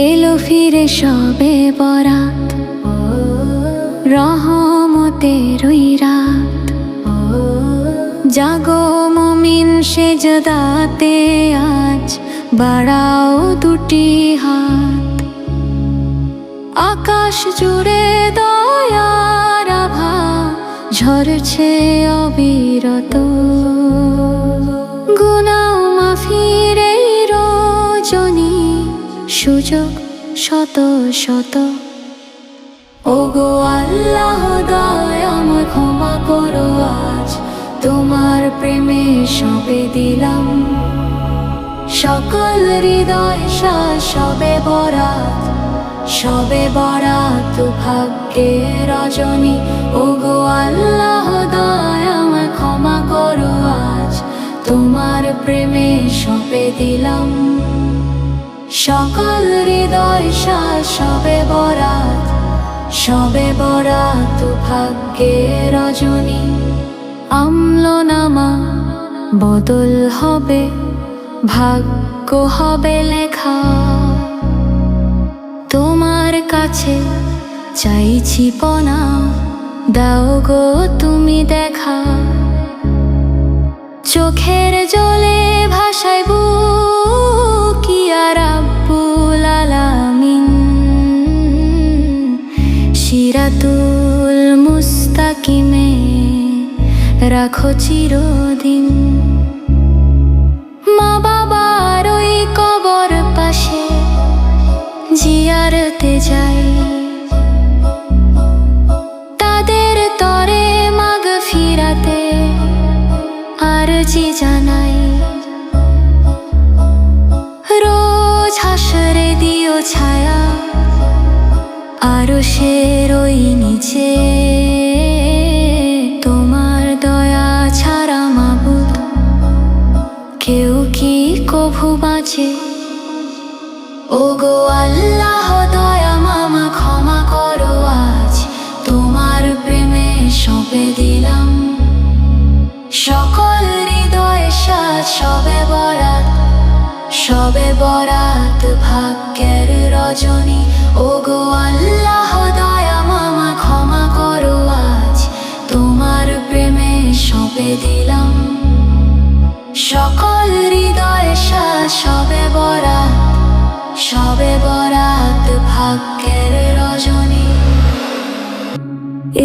এলো ফিরে সবে বরাত, রহমতের ওই রাত। জাগো মুমিন সেজদাতে আজ, বাড়াও দুটি হাত। আকাশ জুড়ে দয়ার আভা ঝরছে অবিরত। গুনাহ মাফির এই রজনী, সুযোগ শত শত। ওগো আল্লাহ দয়াময় ক্ষমা করো আজ, তোমার প্রেমে সবে দিলাম। সকল হৃদয় সবে বরাত, সবে বরাত ভাগ্যের রজনী। ওগো আল্লাহ দয়াময় ক্ষমা করো আজ, তোমার প্রেমে সবে দিলাম। সকল হৃদয় সবে বরাত, সবে বরাত ভাগ্যের রজনী। আমলনামা বদল হবে, ভাগ্য হবে লেখা। তোমার কাছে চাইছি পনা, দাও গো তুমি দেখা। চোখের জলে ভাসায় বুক ইয়া রাব্বুল আলামিন। সিরাতুল মুস্তাকিমে রাখো চিরদিন। মা বাবার ওই কবর পাশে জিয়ারতে যাই, তাদের তরে মাগফিরাতে আরজি জানাই। রোজ হাসরে দিও ছায়া, আরশের ওই নিচে। তোমার দয়া ছাড়া মাবুদ কেউ কি কভু বাঁচে? ওগো আল্লাহ দয়া মামা ক্ষমা করো আজ, তোমার প্রেমে সবে দিলাম। সকল হৃদয় সবে বরাত, সবে বরাত ভাগ্যের রজনী। ওগো আল্লাহ দয়া মামা ক্ষমা করো আজ, তোমার প্রেমে সবে দিলাম। সকল হৃদয় সবে বরাত, সবে বরাত ভাগ্যের রজনী।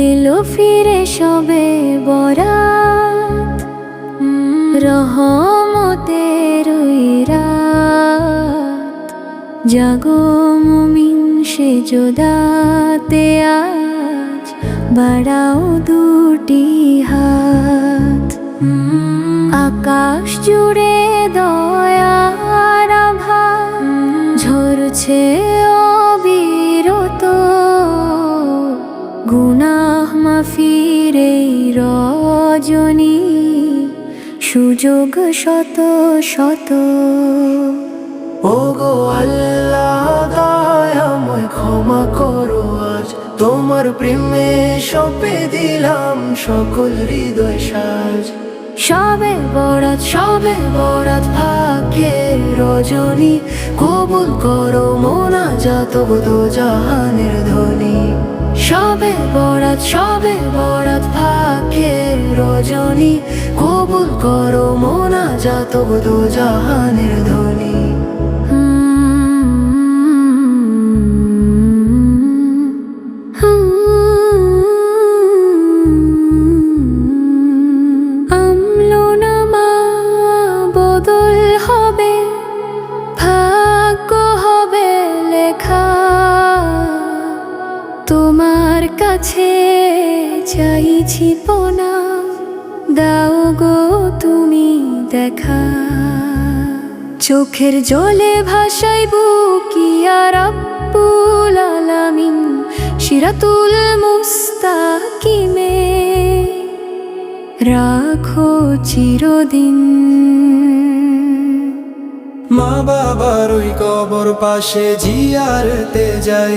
এলো ফিরে সবে বরাত, রহমতের ওই রাত। জাগো মুমিন সেজদাতে আজ, বাড়াও দুটি হাত। আকাশ জুড়ে দয়ার আভা ঝরছে অবিরত। গুনাহ মাফির এই রজনী, সুযোগ শত শত। ওগো আল্লাহ দয়াময় ক্ষমা করো আজ, তোমার প্রেমে সঁপে দিলাম সকল হৃদয় সাজ। সবে বরাত, সবে বরাত ভাগ্যের রজনী। কবুল করো মোনাজাত দো জাহানের ধ্বনি। সবে বরাত, সবে বরাত ভাগ্যের রজনী। কবুল করো মোনাজাত দো জাহানের ধ্বনি। আমলনামা বদল হবে, ভাগ্য হবে লেখা। তোমার কাছে চাইছি পনা, দাও গো তুমি দেখা। চোখের জলে ভাসাই বুক ইয়া রাব্বুল আলামিন। সিরাতুল মুস্তাকিমে রাখো চিরদিন। মা বাবার ওই কবর পাশে জিয়ারতে যাই,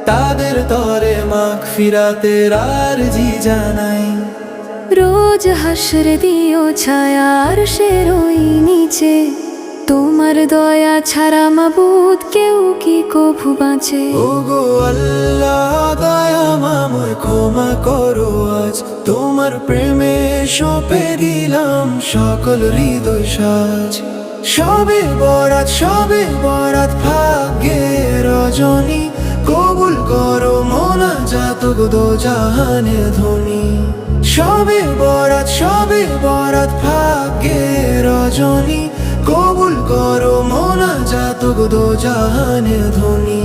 তাদের তরে মাগফিরাতের আরজি জানাই। রোজ হাসরে দিও ছায়া আরশের ওই নিচে। তোমার দয়া ছাড়া মাবুদ কেউ কি প্রভু বাঁচে। ওগো আল্লাহ দয়াময় ক্ষমা করো আজ, তোমার প্রেমে সঁপে দিলাম সকল হৃদয় সাজ। সবে বরাত ভাগ্যে রজনী, কবুল করো মোনাজাত গো দো জাহানে ধ্বনি। সবে বরাত ভাগ্যে রজনী, কবুল করো মোনাজাত গো দো জাহানে ধ্বনি।